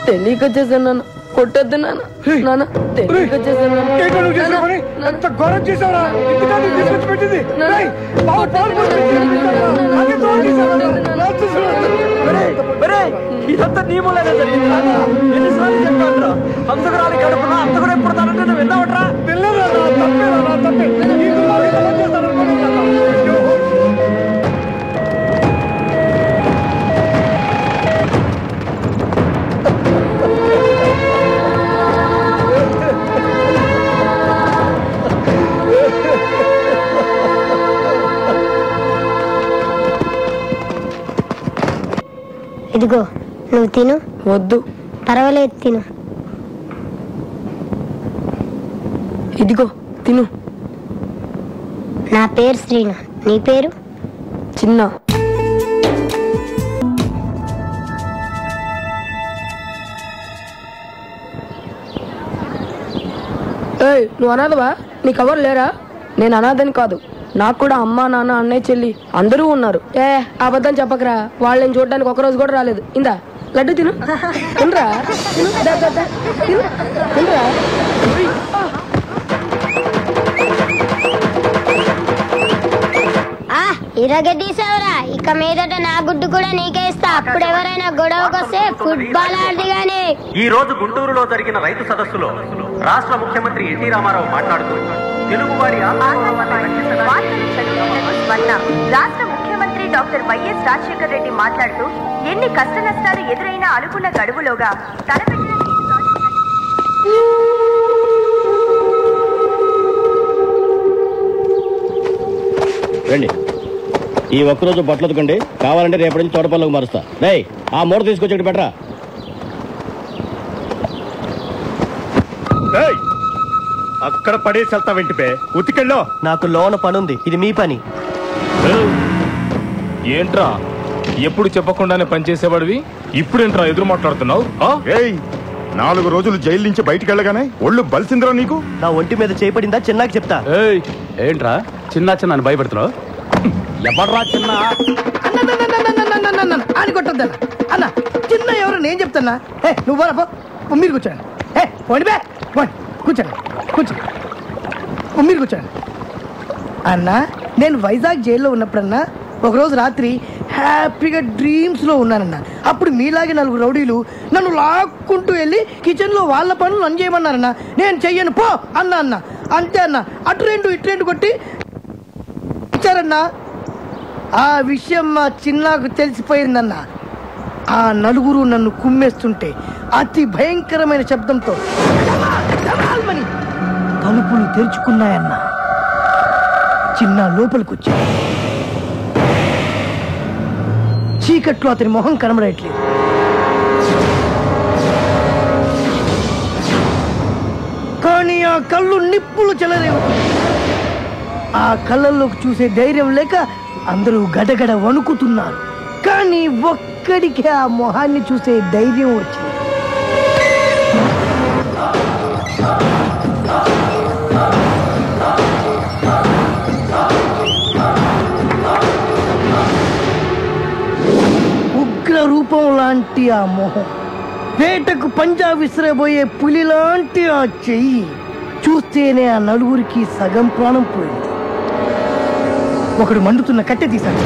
తెలియక చేశాను నాన్న, కొట్టొద్దు నాన్న. నాన్న తెలియక చేశాను ఎంత ఘోరం చేసావురా? ఇదంతా నీ మూలంగా జరిగింది. ఎన్నిసార్లు చెప్పాను అంతకురాలి కడుపున అంతకుడు ఎప్పుడు తానంటే నువ్వు విన్నావట్రా? ఇదిగో నువ్వు తిను. వద్దు, పర్వాలేదు తిను. ఇదిగో తిను. నా పేరు శ్రీను, నీ పేరు? చిన్న. ఏయ్, నువ్వు అనాథవా? నీకెవరు లేరా? నేను అనాథని కాదు, నాకు కూడా అమ్మ నాన్న అన్నయ్య చెల్లి అందరూ ఉన్నారు. అబద్ధం చెప్పకరా, వాళ్ళని చూడడానికి ఒకరోజు కూడా రాలేదు. ఇందా లడ్డు తిను, తినరా, తినరా. ఇరగదీసావురా, ఇక మీదట నా గుడ్డు కూడా నీకే ఇస్తా. అప్పుడు ఎవరైనా గొడవకొస్తే ఫుట్బాల్ ఆడది గాని. ఈ రోజు గుంటూరులో జరిగిన రైతు సదస్సులో రాష్ట్ర ముఖ్యమంత్రి ఎన్టీ రామారావు మాట్లాడుతూ తెలుగువారి రాష్ట్ర ముఖ్యమంత్రి డాక్టర్ వైఎస్ రాజశేఖర్ రెడ్డి మాట్లాడుతూ ఎన్ని కష్ట నష్టాలు ఎదురైనా అనుకున్న గడువులోగా రండి, ఈ ఒక్కరోజు బట్టలు ఉతకండి, కావాలంటే రేపటి నుంచి తోటపల్లకు మారుస్తా. రేయ్, ఆ మూట తీసుకొచ్చి పెట్టరా. అక్కడ పడేసి వెళ్తా వెంటిపే, ఉతికెళ్ళో. నాకు లోన పనుంది, ఇది మీ పని. ఏంట్రా ఎప్పుడు చెప్పకుండానే పనిచేసేవాడివి, ఇప్పుడేంట్రా ఎదురు మాట్లాడుతున్నావు? 4 రోజులు జైలు నుంచి బయటికి వెళ్ళగానే ఒళ్ళు బలిసిందిరా నీకు? నా ఒంటి మీద చేపడిందా చిన్నాకి చెప్తా. ఏంట్రా చిన్న చిన్న భయపెడుతున్నావు? ఎవడ్రా చిన్న అని కొట్టద్దా అన్న? చిన్న ఎవరు నేను చెప్తానా? నువ్వు మీరు కూర్చోండి. పోండి కూర్చోండి, మీరు కూర్చోండి. అన్నా, నేను వైజాగ్ జైల్లో ఉన్నప్పుడన్నా ఒకరోజు రాత్రి హ్యాపీగా డ్రీమ్స్లో ఉన్నానన్నా. అప్పుడు మీలాగే 4 రౌడీలు నన్ను లాక్కుంటూ వెళ్ళి కిచెన్లో వాళ్ళ పనులు నన్ను చేయమన్నారన్నా. నేను చెయ్యను పో అన్న. అంతే అన్న, అటు 2 ఇటు 2 కొట్టి ఇచ్చారన్నా. ఆ విషయం మా చిన్నాకు తెలిసిపోయిందన్న. ఆ 4 నన్ను కుమ్మేస్తుంటే అతి భయంకరమైన శబ్దంతో తలుపులు తెరుచుకున్నాయన్న. చిన్న లోపలికి వచ్చా. చీకట్లో అతని మొహం కనబడట్లేదు. కానీ ఆ కళ్ళు నిప్పులు చెలరేవు. ఆ కళ్ళల్లోకి చూసే ధైర్యం లేక అందరూ గడగడ వణుకుతున్నారు. కానీ ఒక్కడికి ఆ మొహాన్ని చూసే ధైర్యం వచ్చింది. ఉగ్ర రూపం లాంటి ఆ మొహం, వేటకు పంజా విసిరబోయే పులి లాంటి ఆ చెయ్యి చూస్తేనే ఆ 4 సగం ప్రాణం పోయింది. ఒకడు మండుతున్న కట్టె తీశాడు,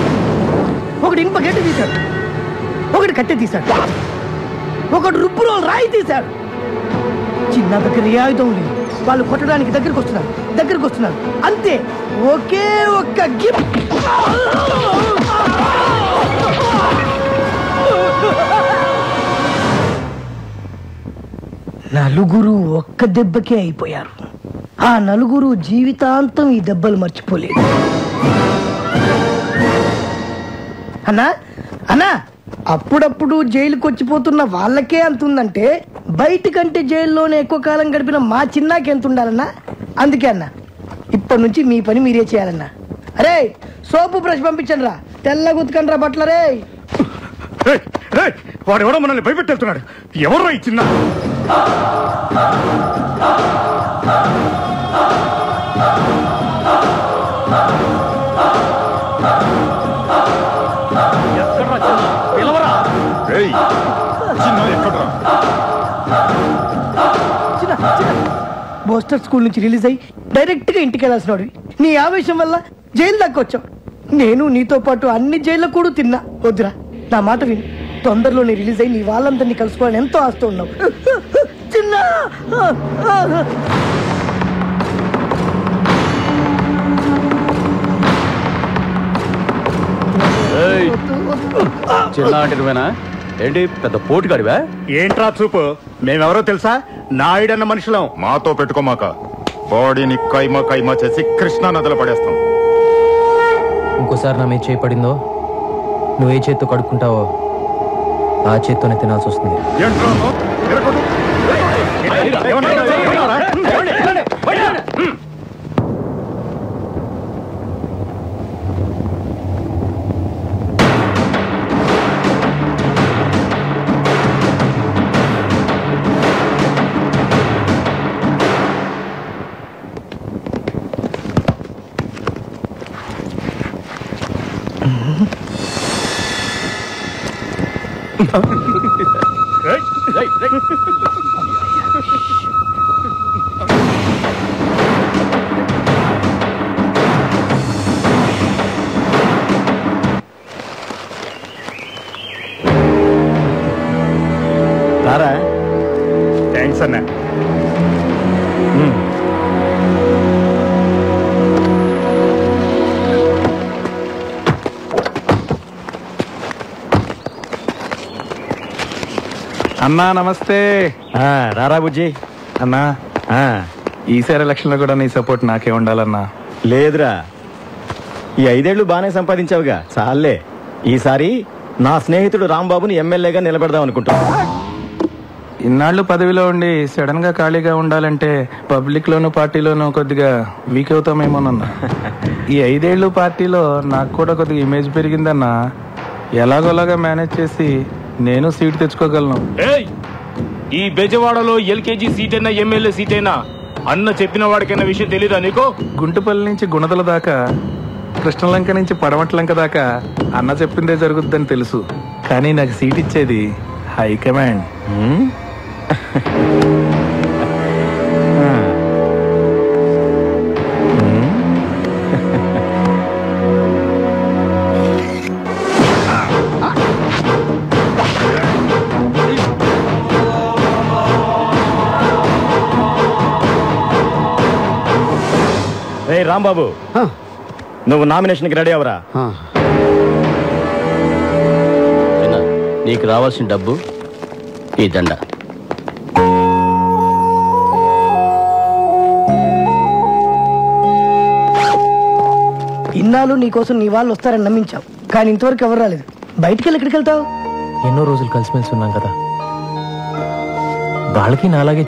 ఒకడు ఇనుప గడ్డ తీశాడు, ఒకడు కట్టె తీశాడు, ఒకడు రుబ్బులో రాయి తీశాడు. చిన్న దగ్గర ఏ ఆయుధం లేదు. వాళ్ళు కొట్టడానికి దగ్గరకు వస్తున్నారు. అంతే, ఒకే ఒక్క గిఫ్ట్. నలుగురు ఒక్క దెబ్బకే అయిపోయారు. ఆ 4 జీవితాంతం ఈ దెబ్బలు మర్చిపోలేదు. అన్నా, అప్పుడప్పుడు జైలుకి వచ్చిపోతున్న వాళ్ళకే అంతుందంటే బయటకంటే జైల్లోనే ఎక్కువ కాలం గడిపిన మా చిన్నాకి ఎంత ఉండాలన్నా? అందుకే అన్న, ఇప్పటి నుంచి మీ పని మీరే చేయాలన్నా. అరే, సోపు బ్రష్ పంపించండి రా, తెల్లగా ఉతకండి రా బట్టలరే. వాడెవడో మనల్ని భయపెట్టేస్తున్నాడు. ఎవరో ఈ చిన్న? చిన్న ఎక్కడ్రా? బోస్టర్ స్కూల్ నుంచి రిలీజ్ అయ్యి డైరెక్ట్ గా ఇంటికి వెళ్ళాల్సినోడివి. నీ ఆవేశం వల్ల జైలు దాకా వచ్చావు. నేను నీతో పాటు అన్ని జైల్లో కూడా తిన్నా. వద్దురా, నా మాట విని తొందరలోనే రిలీజ్ అయ్యి నీ వాళ్ళందరినీ కలుసుకోవాలని ఎంతో ఆస్తూ ఉన్నావు. చిన్న చిన్న అంటే నువ్వేనా? ఏంటి పెద్ద పోటుగాడివా? ఏంట్రా చూపు? మేమెవరో తెలుసా? నాయుడన్న మనుషులం. మాతో పెట్టుకోమాక, బాడీని కైమా కైమా చేసి కృష్ణా నదిలో పడేస్తాం. ఇంకోసారి నా మీద చేయి పడిందో, నువ్వు ఏ చేత్తో కడుక్కుంటావో ఆ చేత్తోనే తినాల్సి వస్తుంది. థ్యాంక్స్ అన్న. అన్నా నమస్తే. రారా బుజ్జి. అన్నా ఈసారి ఎలక్షన్ లో కూడా నీ సపోర్ట్ నాకే ఉండాలన్నా. లేదురా, ఈ 5 ఏళ్లు బాగానే సంపాదించావుగా, చాలే. ఈసారి నా స్నేహితుడు రాంబాబుని ఎమ్మెల్యేగా నిలబెడదాం అనుకుంటా. ఇన్నాళ్ళు పదవిలో ఉండి సడన్ గా ఖాళీగా ఉండాలంటే పబ్లిక్ లోను పార్టీలోను కొద్దిగా వీక్ అవుతామేమోనన్నా. ఈ 5 ఏళ్ళు పార్టీలో నాకు కూడా కొద్దిగా ఇమేజ్ పెరిగిందన్నా. ఎలాగోలాగా మేనేజ్ చేసి నేను సీట్ తెచ్చుకోగలను. ఈ బెజవాడలో ఎల్కేజీ సీట్ అయినా ఎమ్మెల్యే సీట్ అయినా అన్న చెప్పిన వాడికైనా విషయం తెలీదా నీకు? గుంటుపల్లి నుంచి గుణదల దాకా, కృష్ణలంక నుంచి పడమట్లంక దాకా అన్న చెప్పిందే జరుగుద్దని తెలుసు. కానీ నాకు సీట్ ఇచ్చేది హైకమాండ్. రాంబాబు, నువ్వు నామినేషన్కి రెడీ అవరా. నీకు రావాల్సిన డబ్బు ఈ దండ. ఇన్నాళ్ళు నీకోసం నీ వాళ్ళు వస్తారని నమ్మించావు, కానీ ఇంతవరకు ఎవరు రాలేదు. బయటికి వెళ్ళి ఎక్కడికి వెళ్తావు? ఎన్నో రోజులు కలిసిమెలిసి ఉన్నాం కదా, వాళ్ళకి నాలాగే